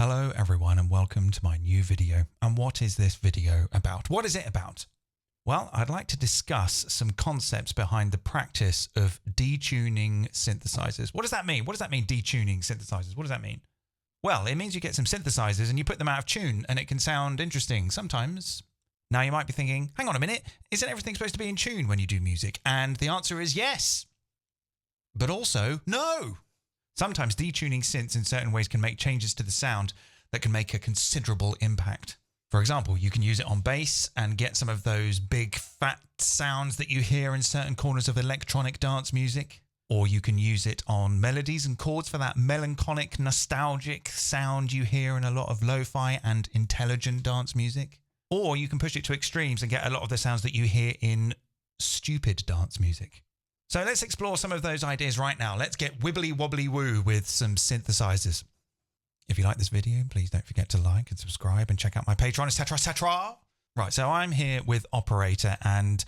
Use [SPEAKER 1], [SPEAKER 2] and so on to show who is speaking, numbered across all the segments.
[SPEAKER 1] Hello everyone and welcome to my new video. And what is this video about? What is it about? Well, I'd like to discuss some concepts behind the practice of detuning synthesizers. What does that mean? What does that mean, detuning synthesizers? What does that mean? Well, it means you get some synthesizers and you put them out of tune and it can sound interesting sometimes. Now you might be thinking, hang on a minute, isn't everything supposed to be in tune when you do music? And the answer is yes, but also no. Sometimes detuning synths in certain ways can make changes to the sound that can make a considerable impact. For example, you can use it on bass and get some of those big fat sounds that you hear in certain corners of electronic dance music. Or you can use it on melodies and chords for that melancholic, nostalgic sound you hear in a lot of lo-fi and intelligent dance music. Or you can push it to extremes and get a lot of the sounds that you hear in stupid dance music. So let's explore some of those ideas right now. Let's get wibbly wobbly woo with some synthesizers. If you like this video, please don't forget to like and subscribe and check out my Patreon, etc., etc. Right, so I'm here with Operator, and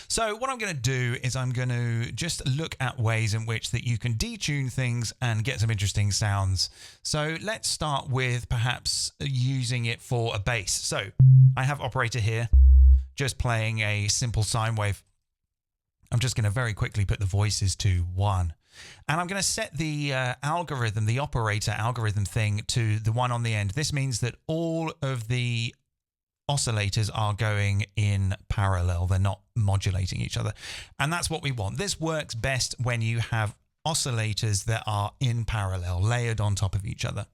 [SPEAKER 1] so what I'm going to do is I'm going to just look at ways in which that you can detune things and get some interesting sounds. So let's start with perhaps using it for a bass. So I have Operator here, just playing a simple sine wave. I'm just going to very quickly put the voices to 1. And I'm going to set the algorithm, the operator algorithm thing, to the 1 on the end. This means that all of the oscillators are going in parallel. They're not modulating each other. And that's what we want. This works best when you have oscillators that are in parallel, layered on top of each other.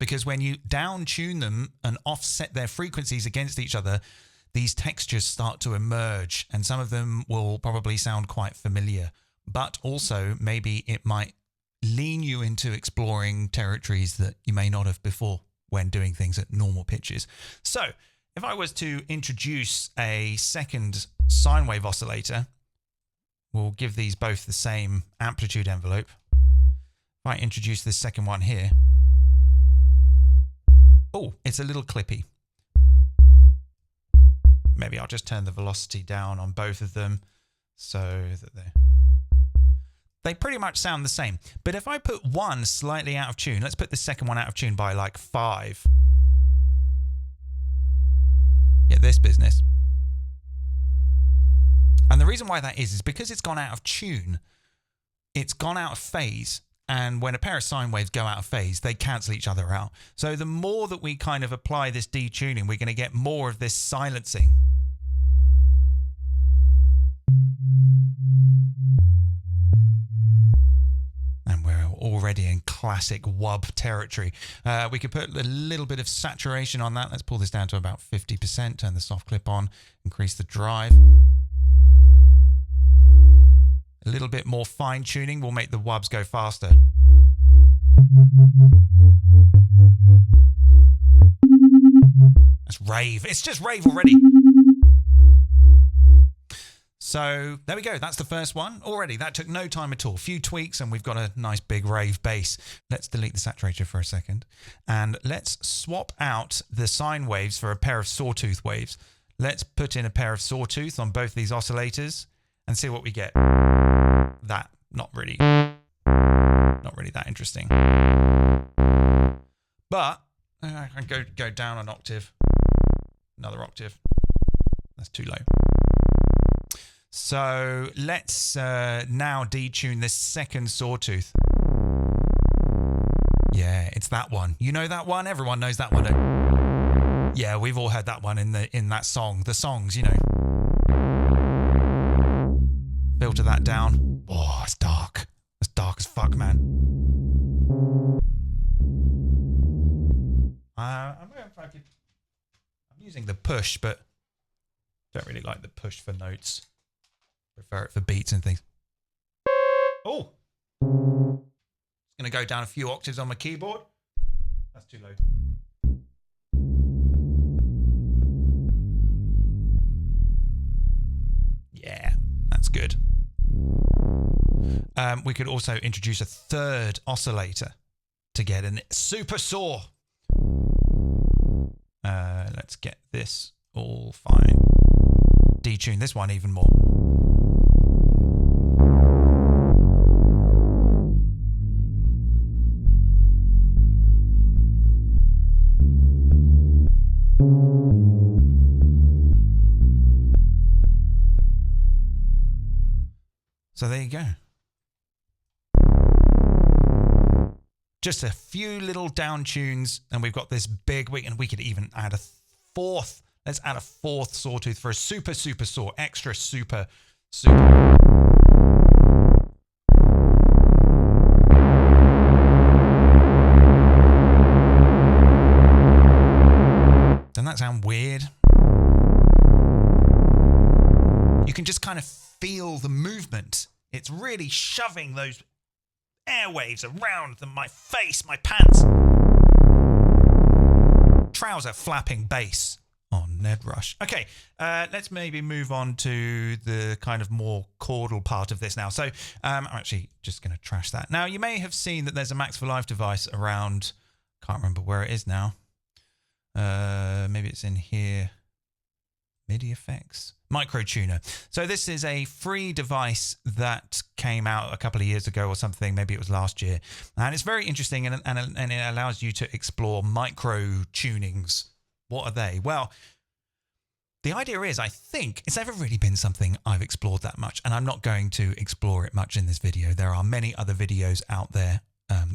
[SPEAKER 1] Because when you down tune them and offset their frequencies against each other, these textures start to emerge, and some of them will probably sound quite familiar, but also maybe it might lean you into exploring territories that you may not have before when doing things at normal pitches. So if I was to introduce a second sine wave oscillator, we'll give these both the same amplitude envelope. If I introduce this second one here, oh, it's a little clippy. Maybe I'll just turn the velocity down on both of them so that they pretty much sound the same. But if I put one slightly out of tune, let's put the second one out of tune by like 5. Get this business. And the reason why that is because it's gone out of tune. It's gone out of phase. And when a pair of sine waves go out of phase, they cancel each other out. So the more that we kind of apply this detuning, we're going to get more of this silencing. And we're already in classic wub territory. We could put a little bit of saturation on that. Let's pull this down to about 50%, turn the soft clip on, increase the drive. A little bit more fine tuning will make the wubs go faster. That's rave. It's just rave already. So there we go. That's the first one already. That took no time at all. A few tweaks and we've got a nice big rave bass. Let's delete the saturator for a second. And let's swap out the sine waves for a pair of sawtooth waves. Let's put in a pair of sawtooth on both these oscillators and see what we get. That, not really that interesting. But I can go down an octave, another octave. That's too low. So let's now detune this second sawtooth. Yeah, it's that one. You know that one? Everyone knows that one. Yeah, we've all heard that one in that song. The songs, you know. Filter that down. Oh, it's dark. It's dark as fuck, man. I'm using the push, but don't really like the push for notes. Prefer it for beats and things. Oh! It's going to go down a few octaves on my keyboard. That's too low. Yeah, that's good. We could also introduce a third oscillator to get a super saw. Let's get this all fine. Detune this one even more. So there you go. Just a few little down tunes, and we've got this big, and we could even add a fourth. Let's add a fourth sawtooth for a super saw, extra super. Doesn't that sound weird? You can just kind of feel the movement. It's really shoving those airwaves around my face, my pants. Trouser flapping bass on Ned Rush. Okay, let's maybe move on to the kind of more chordal part of this now. So I'm actually just going to trash that. Now, you may have seen that there's a Max for Live device around. Can't remember where it is now. Maybe it's in here. MIDI effects. Microtuner. So this is a free device that came out a couple of years ago or something. Maybe it was last year. And it's very interesting, and it allows you to explore micro tunings. What are they? Well, the idea is, I think it's never really been something I've explored that much, and I'm not going to explore it much in this video. There are many other videos out there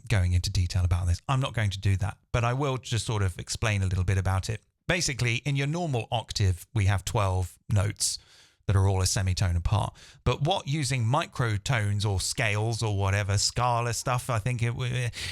[SPEAKER 1] going into detail about this. I'm not going to do that, but I will just sort of explain a little bit about it. Basically, in your normal octave, we have 12 notes that are all a semitone apart. But what using microtones or scales or whatever, Scala stuff, I think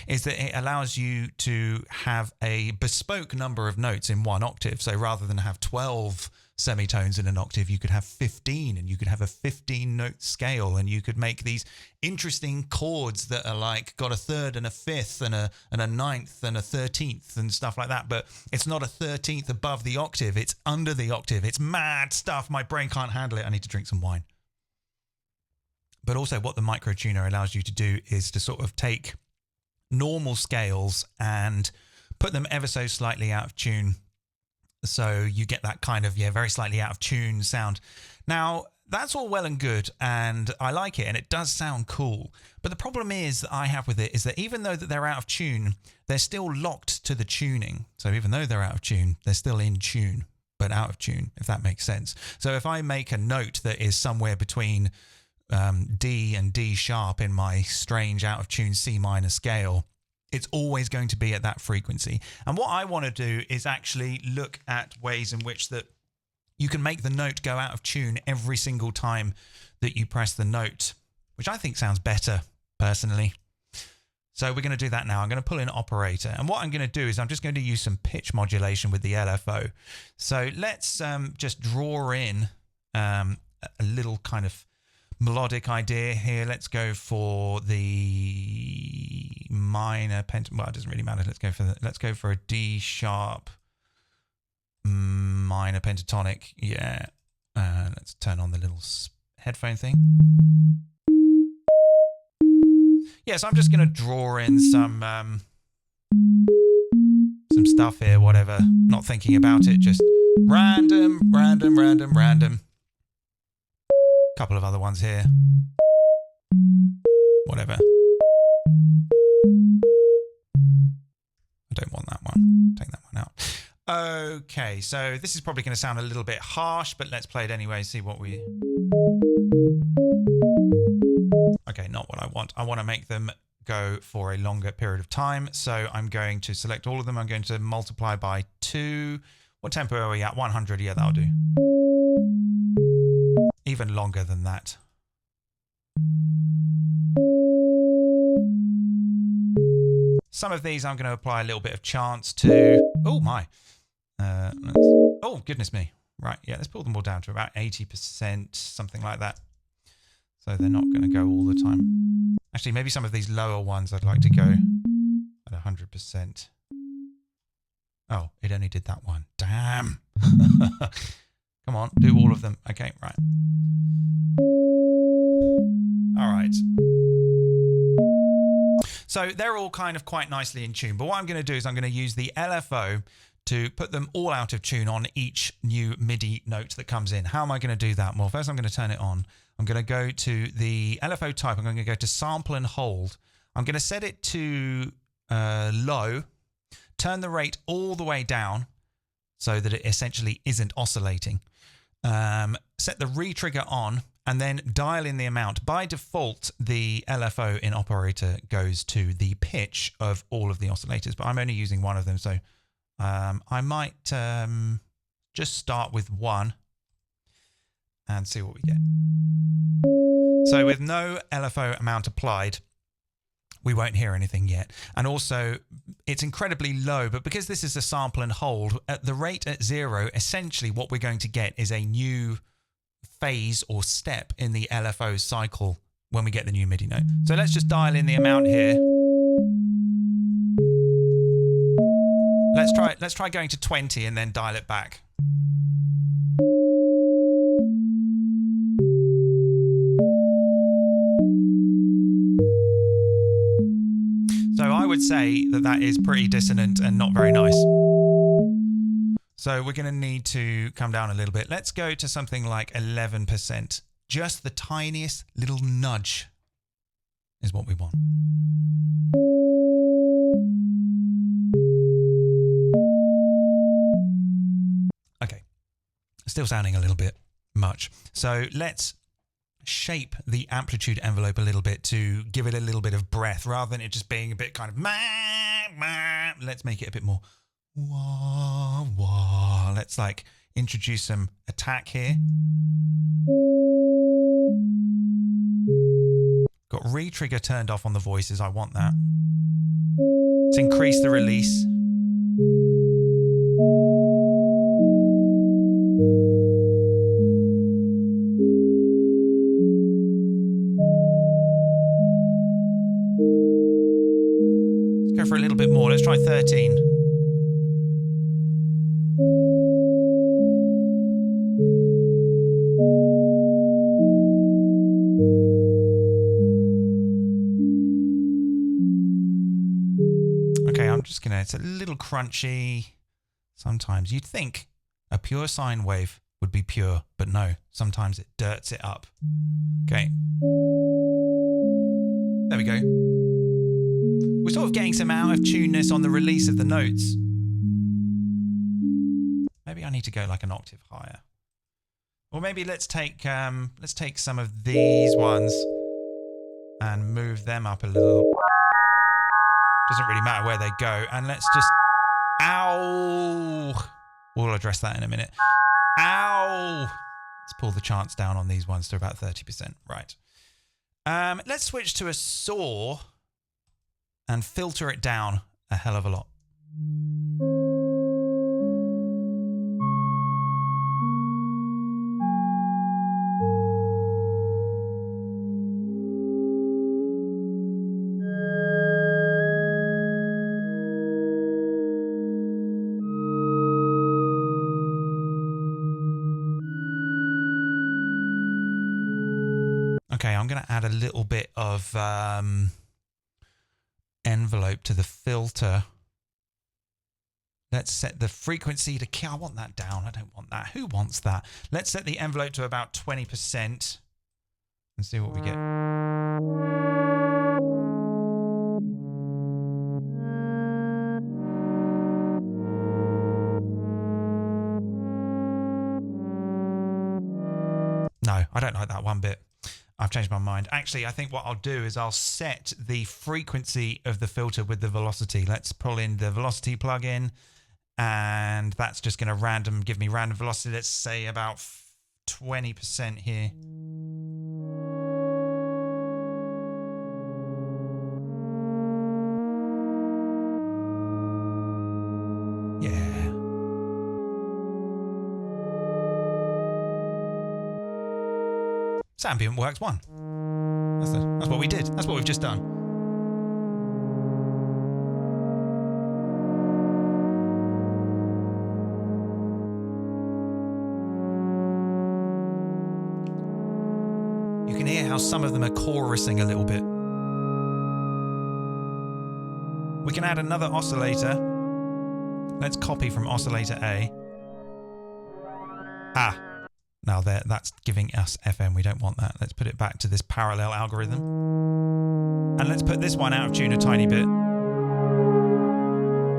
[SPEAKER 1] is that it allows you to have a bespoke number of notes in one octave. So rather than have 12 semitones in an octave, you could have 15, and you could have a 15-note scale, and you could make these interesting chords that are like got a third and a fifth and a ninth and a 13th and stuff like that. But it's not a 13th above the octave, it's under the octave. It's mad stuff. My brain can't handle it. I need to drink some wine. But also what the microtuner allows you to do is to sort of take normal scales and put them ever so slightly out of tune. So you get that kind of, very slightly out of tune sound. Now, that's all well and good, and I like it, and it does sound cool. But the problem is that I have with it is that even though that they're out of tune, they're still locked to the tuning. So even though they're out of tune, they're still in tune, but out of tune, if that makes sense. So if I make a note that is somewhere between D and D sharp in my strange out of tune C minor scale, it's always going to be at that frequency. And what I want to do is actually look at ways in which that you can make the note go out of tune every single time that you press the note, which I think sounds better, personally. So we're going to do that now. I'm going to pull in operator. And what I'm going to do is I'm just going to use some pitch modulation with the LFO. So let's just draw in a little kind of melodic idea here. Let's go for the minor pentatonic. Well, it doesn't really matter. Let's go for a D sharp minor pentatonic. Yeah. Let's turn on the little headphone thing. Yeah, so I'm just going to draw in some stuff here, whatever. Not thinking about it, just random. Couple of other ones here. Whatever. I don't want that one. Take that one out. Okay, so this is probably going to sound a little bit harsh, but let's play it anyway, see what we... Okay, not what I want. I want to make them go for a longer period of time. So I'm going to select all of them. I'm going to multiply by 2. What tempo are we at? 100. Yeah, that'll do. Even longer than that. Some of these I'm going to apply a little bit of chance to. Oh my. Oh, goodness me. Right, yeah, let's pull them all down to about 80%, something like that. So they're not going to go all the time. Actually, maybe some of these lower ones I'd like to go at 100%. Oh, it only did that one. Damn. Come on, do all of them. Okay, right. All right. So they're all kind of quite nicely in tune. But what I'm going to do is I'm going to use the LFO to put them all out of tune on each new MIDI note that comes in. How am I going to do that? Well, first I'm going to turn it on. I'm going to go to the LFO type. I'm going to go to sample and hold. I'm going to set it to low, turn the rate all the way down so that it essentially isn't oscillating. Set the re-trigger on, and then dial in the amount. By default, the LFO in Operator goes to the pitch of all of the oscillators, but I'm only using one of them, so I might just start with one and see what we get. So with no LFO amount applied, we won't hear anything yet. And also, it's incredibly low, but because this is a sample and hold, at the rate at 0, essentially what we're going to get is a new phase or step in the LFO cycle when we get the new MIDI note. So let's just dial in the amount here. Let's try going to 20 and then dial it back. So I would say that that is pretty dissonant and not very nice. So we're going to need to come down a little bit. Let's go to something like 11%. Just the tiniest little nudge is what we want. Okay, still sounding a little bit much. So let's shape the amplitude envelope a little bit to give it a little bit of breath rather than it just being a bit kind of let's make it a bit more wah wah. Let's like introduce some attack here. Got re-trigger turned off on the voices. I want that. Let's increase the release. Let's go for a little bit more. Let's try 13. It's a little crunchy. Sometimes you'd think a pure sine wave would be pure, but no, sometimes it dirts it up. Okay. There we go. We're sort of getting some out of tuneness on the release of the notes. Maybe I need to go like an octave higher. Or maybe let's take some of these ones and move them up a little. Doesn't really matter where they go. And let's just... Ow! We'll address that in a minute. Ow! Let's pull the chance down on these ones to about 30%. Right. Let's switch to a saw and filter it down a hell of a lot. Okay, I'm going to add a little bit of envelope to the filter. Let's set the frequency to... I want that down. I don't want that. Who wants that? Let's set the envelope to about 20% and see what we get. No, I don't like that one bit. I've changed my mind. Actually, I think what I'll do is I'll set the frequency of the filter with the velocity. Let's pull in the velocity plugin, and that's just going to give me random velocity. Let's say about 20% here. Yeah. Ambient works 1. That's what we did. That's what we've just done. You can hear how some of them are chorusing a little bit. We can add another oscillator. Let's copy from oscillator A. Ah. Now that's giving us FM. We don't want that. Let's put it back to this parallel algorithm. And let's put this one out of tune a tiny bit.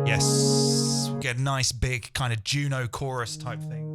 [SPEAKER 1] Yes. Get a nice big kind of Juno chorus type thing.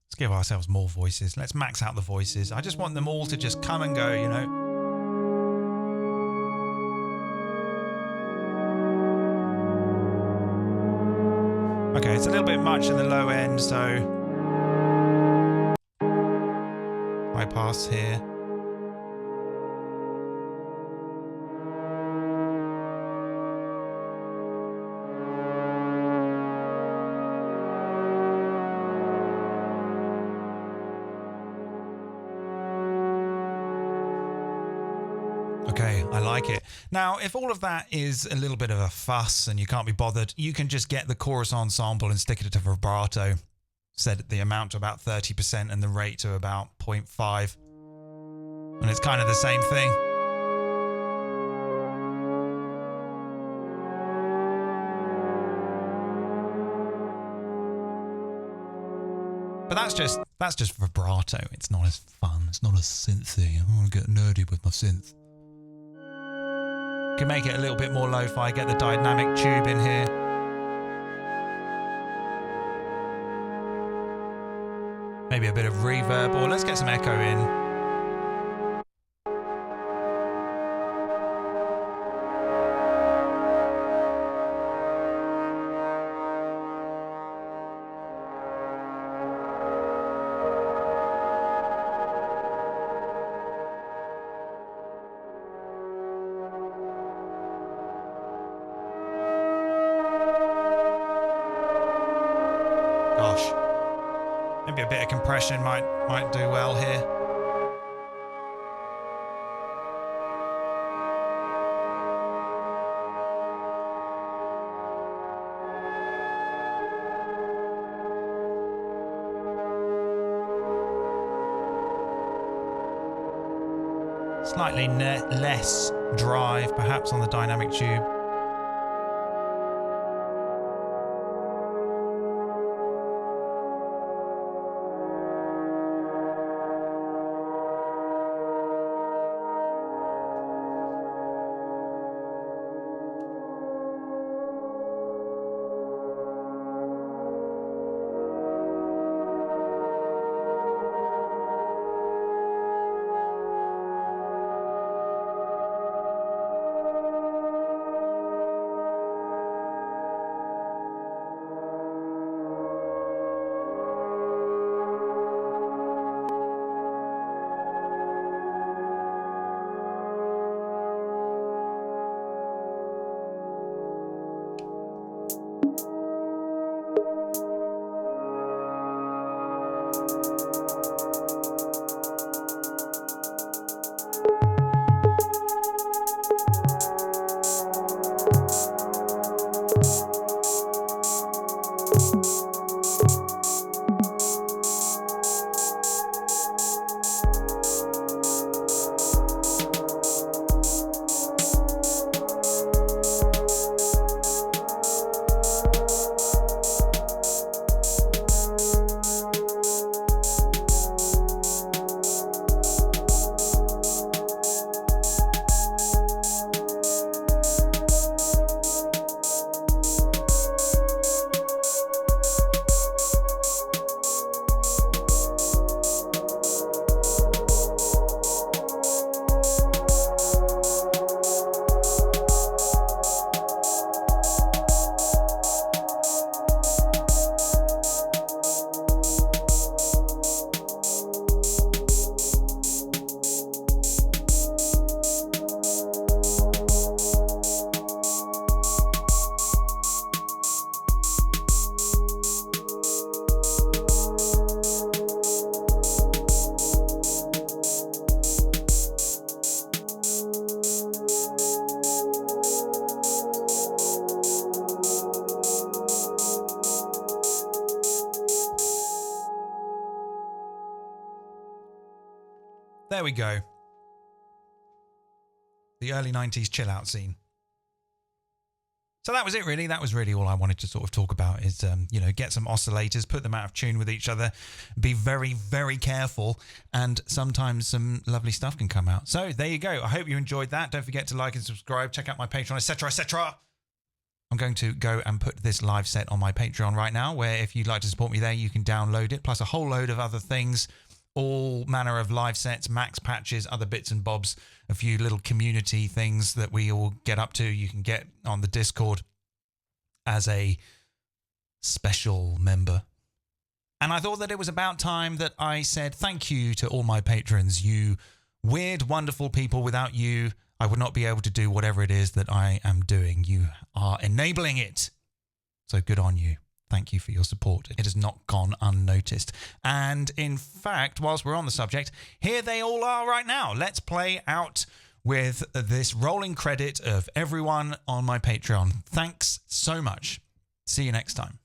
[SPEAKER 1] Let's give ourselves more voices. Let's max out the voices. I just want them all to just come and go, you know. Okay, it's a little bit much in the low end, so high pass here. Okay, I like it. Now, if all of that is a little bit of a fuss and you can't be bothered, you can just get the chorus ensemble and stick it to vibrato. Set the amount to about 30% and the rate to about 0.5. And it's kind of the same thing. But that's just vibrato. It's not as fun. It's not as synthy. I want to get nerdy with my synth. Can make it a little bit more lo-fi, get the dynamic tube in here. Maybe a bit of reverb, or let's get some echo in. Gosh, maybe a bit of compression might do well here. Slightly less drive, perhaps, on the dynamic tube. There we go. The early 90s chill out scene. So that was it really. That was really all I wanted to sort of talk about is, you know, get some oscillators, put them out of tune with each other, be very, very careful, and sometimes some lovely stuff can come out. So there you go. I hope you enjoyed that. Don't forget to like and subscribe. Check out my Patreon, etc., etc. I'm going to go and put this live set on my Patreon right now, where if you'd like to support me there, you can download it, plus a whole load of other things, all manner of live sets, max patches, other bits and bobs, a few little community things that we all get up to. You can get on the Discord as a special member. And I thought that it was about time that I said thank you to all my patrons, you weird, wonderful people. Without you, I would not be able to do whatever it is that I am doing. You are enabling it. So good on you. Thank you for your support. It has not gone unnoticed. And in fact, whilst we're on the subject, here they all are right now. Let's play out with this rolling credit of everyone on my Patreon. Thanks so much. See you next time.